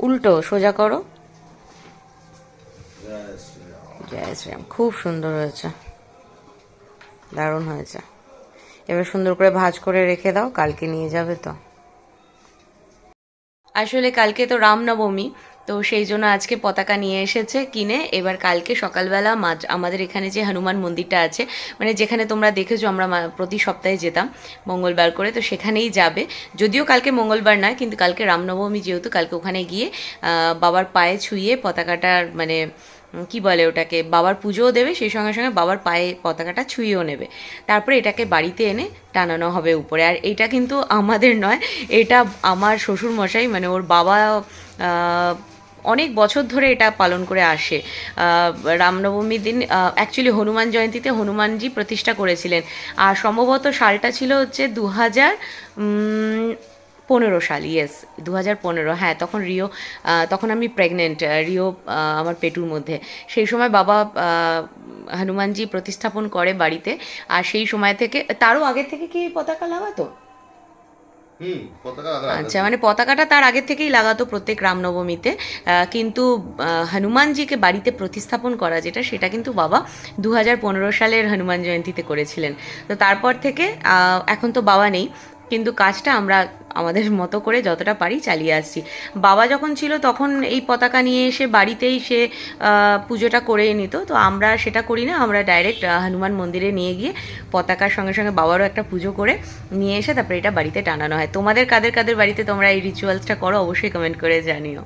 উল্টো সোজা করো। জয় শ্রীরাম। খুব সুন্দর হয়েছে, দারুণ হয়েছে। এবার সুন্দর করে ভাঁজ করে রেখে দাও, কালকে নিয়ে যাবে তো। আসলে কালকে তো রামনবমী, তো সেই জন্য আজকে পতাকা নিয়ে এসেছে কিনে। এবার কালকে সকালবেলা আমাদের এখানে যে হনুমান মন্দিরটা আছে, মানে যেখানে তোমরা দেখেছো আমরা প্রতি সপ্তাহে যেতাম মঙ্গলবার করে, তো সেখানেই যাবে। যদিও কালকে মঙ্গলবার নয়, কিন্তু কালকে রামনবমী যেহেতু, কালকে ওখানে গিয়ে বাবার পায়ে ছুঁয়ে পতাকাটার মানে কি বলে ওটাকে, বাবার পুজোও দেবে, সেই সঙ্গে সঙ্গে বাবার পায়ে পতাকাটা ছুঁয়েও নেবে। তারপরে এটাকে বাড়িতে এনে টানানো হবে উপরে। আর এটা কিন্তু আমাদের নয়, এটা আমার শ্বশুর মশাই, মানে ওর বাবা অনেক বছর ধরে এটা পালন করে আসে। রামনবমীর দিন অ্যাকচুয়ালি হনুমান জয়ন্তীতে হনুমানজি প্রতিষ্ঠা করেছিলেন। আর সম্ভবত সালটা ছিল হচ্ছে 2015 সাল, ইয়েস 2015, হ্যাঁ তখন রিও, তখন আমি প্রেগনেন্ট, রিও আমার পেটুর মধ্যে। সেই সময় বাবা হনুমানজি প্রতিস্থাপন করে বাড়িতে। আর সেই সময় থেকে, তারও আগের থেকে কি পতাকা লাগাতো? পতাকা আচ্ছা, মানে পতাকাটা তার আগে থেকেই লাগাতো প্রত্যেক রামনবমীতে। কিন্তু হনুমানজিকে বাড়িতে প্রতিস্থাপন করা যেটা, সেটা কিন্তু বাবা 2015 সালের হনুমান জয়ন্তীতে করেছিলেন। তো তারপর থেকে এখন তো বাবা নেই, কিন্তু কাজটা আমরা আমাদের মতো করে যতটা পারি চালিয়ে আসছি। বাবা যখন ছিল তখন এই পতাকা নিয়ে এসে বাড়িতেই সে পুজোটা করে নিত। তো আমরা সেটা করি না, আমরা ডাইরেক্ট হনুমান মন্দিরে নিয়ে গিয়ে পতাকার সঙ্গে সঙ্গে বাবারও একটা পুজো করে নিয়ে এসে তারপরে এটা বাড়িতে টানানো হয়। তোমাদের কাদের কাদের বাড়িতে তোমরা এই রিচুয়ালসটা করো অবশ্যই কমেন্ট করে জানিও।